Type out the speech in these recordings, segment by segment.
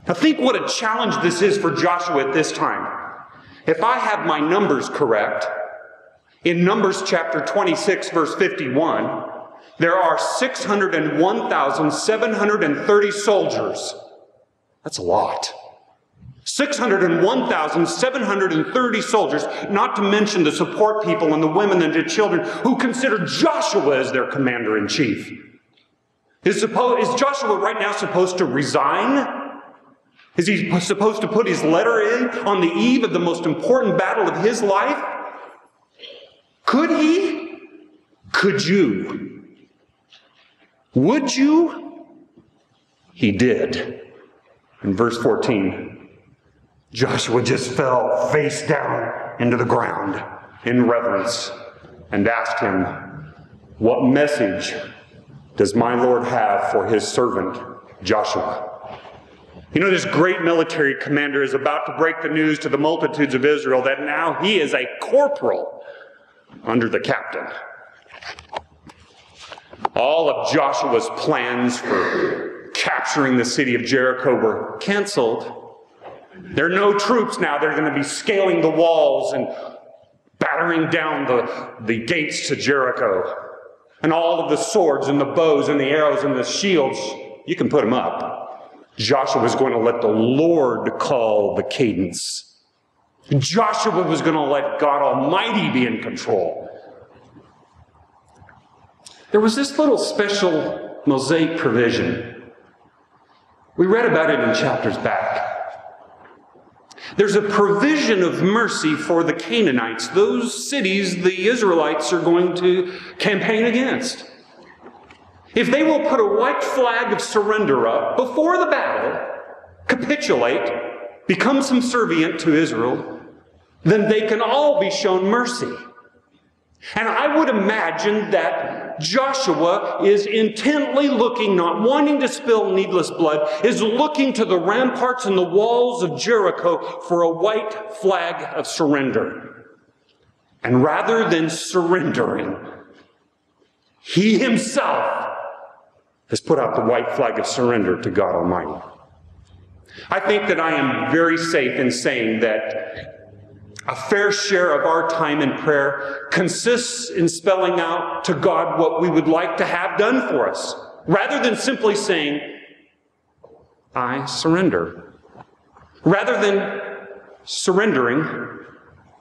Now think what a challenge this is for Joshua at this time. If I have my numbers correct, in Numbers chapter 26, verse 51, there are 601,730 soldiers. That's a lot. 601,730 soldiers, not to mention the support people and the women and the children who consider Joshua as their commander-in-chief. Is Joshua right now supposed to resign? Is he supposed to put his letter in on the eve of the most important battle of his life? Could he? Could you? Would you? He did. In verse 14, Joshua just fell face down into the ground in reverence and asked him, "What message does my Lord have for his servant Joshua?" You know, this great military commander is about to break the news to the multitudes of Israel that now he is a corporal under the captain. All of Joshua's plans for capturing the city of Jericho were canceled. There are no troops now. They're going to be scaling the walls and battering down the gates to Jericho. And all of the swords and the bows and the arrows and the shields, you can put them up. Joshua was going to let the Lord call the cadence. Joshua was going to let God Almighty be in control. There was this little special Mosaic provision. We read about it in chapters back. There's a provision of mercy for the Canaanites, those cities the Israelites are going to campaign against. If they will put a white flag of surrender up before the battle, capitulate, become subservient to Israel, then they can all be shown mercy. And I would imagine that Joshua is intently looking, not wanting to spill needless blood, is looking to the ramparts and the walls of Jericho for a white flag of surrender. And rather than surrendering, he himself has put out the white flag of surrender to God Almighty. I think that I am very safe in saying that a fair share of our time in prayer consists in spelling out to God what we would like to have done for us, rather than simply saying, "I surrender." Rather than surrendering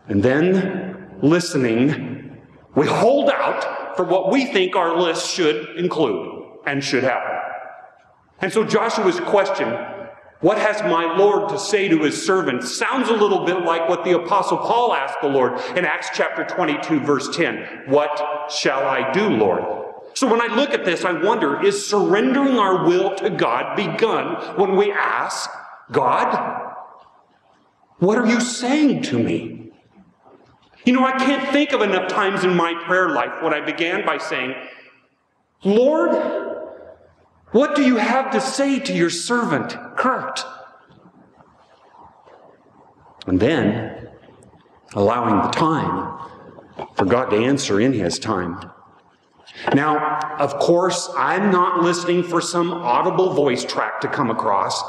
and then listening, we hold out for what we think our list should include and should happen. And so Joshua's question, "What has my Lord to say to his servant?" sounds a little bit like what the Apostle Paul asked the Lord in Acts chapter 22, verse 10. "What shall I do, Lord?" So when I look at this, I wonder, is surrendering our will to God begun when we ask, "God, what are you saying to me?" You know, I can't think of enough times in my prayer life when I began by saying, "Lord, what do you have to say to your servant, Kurt?" And then allowing the time for God to answer in his time. Now, of course, I'm not listening for some audible voice track to come across.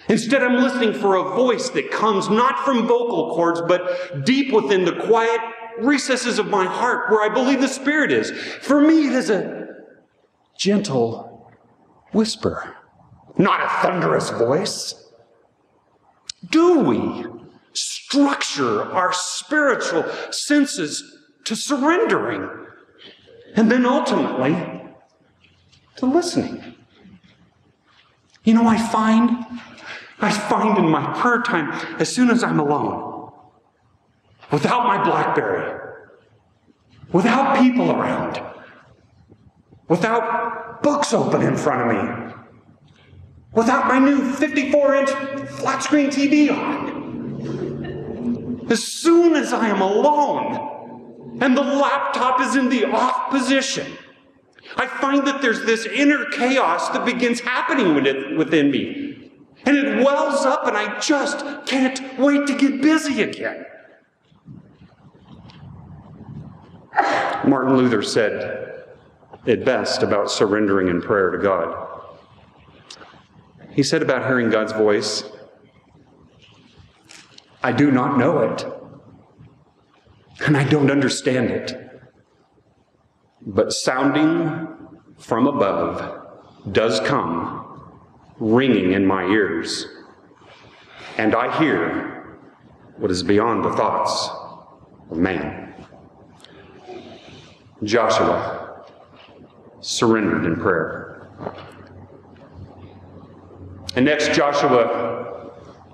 Instead, I'm listening for a voice that comes not from vocal cords, but deep within the quiet recesses of my heart where I believe the Spirit is. For me, it is a gentle whisper, not a thunderous voice. Do we structure our spiritual senses to surrendering and then ultimately to listening? You know, I find in my prayer time, as soon as I'm alone, without my BlackBerry, without people around, without books open in front of me, without my new 54-inch flat screen TV on, as soon as I am alone and the laptop is in the off position, I find that there's this inner chaos that begins happening within me. And it wells up and I just can't wait to get busy again. Martin Luther said it best about surrendering in prayer to God. he said about hearing God's voice, I do not know it, and I don't understand it. But sounding from above does come, ringing in my ears, and I hear what is beyond the thoughts of man. Joshua surrendered in prayer. And next, Joshua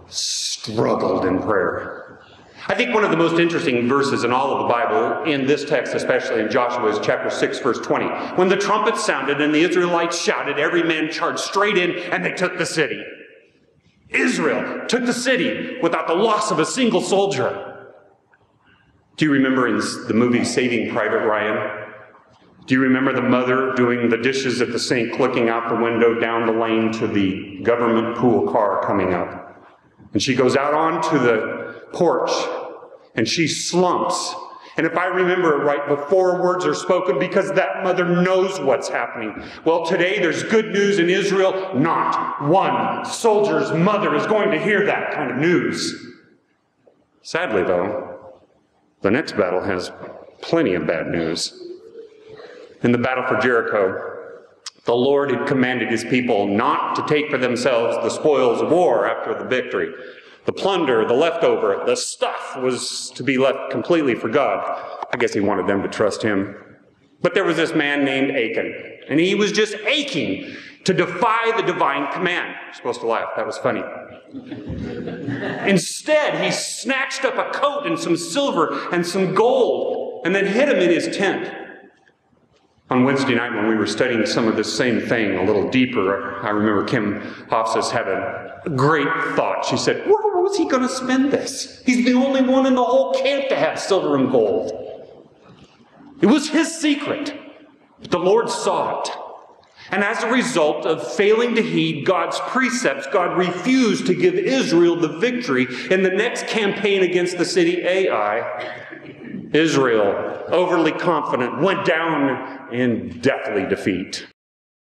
struggled in prayer. I think one of the most interesting verses in all of the Bible, in this text especially in Joshua, is chapter 6, verse 20. When the trumpet sounded and the Israelites shouted, every man charged straight in and they took the city. Israel took the city without the loss of a single soldier. Do you remember in the movie Saving Private Ryan? Do you remember the mother doing the dishes at the sink, looking out the window down the lane to the government pool car coming up? And she goes out onto the porch and she slumps. And if I remember it right, before words are spoken, because that mother knows what's happening. Well, today there's good news in Israel. Not one soldier's mother is going to hear that kind of news. Sadly, though, the next battle has plenty of bad news. In the battle for Jericho, the Lord had commanded his people not to take for themselves the spoils of war after the victory. The plunder, the leftover, the stuff was to be left completely for God. I guess he wanted them to trust him. But there was this man named Achan, and he was just aching to defy the divine command. You're supposed to laugh. That was funny. Instead, he snatched up a coat and some silver and some gold and then hid him in his tent. On Wednesday night when we were studying some of this same thing a little deeper, I remember Kim Hofsas had a great thought. She said, where was he going to spend this? He's the only one in the whole camp to have silver and gold. It was his secret. The Lord saw it. And as a result of failing to heed God's precepts, God refused to give Israel the victory in the next campaign against the city Ai. Israel, overly confident, went down in deathly defeat.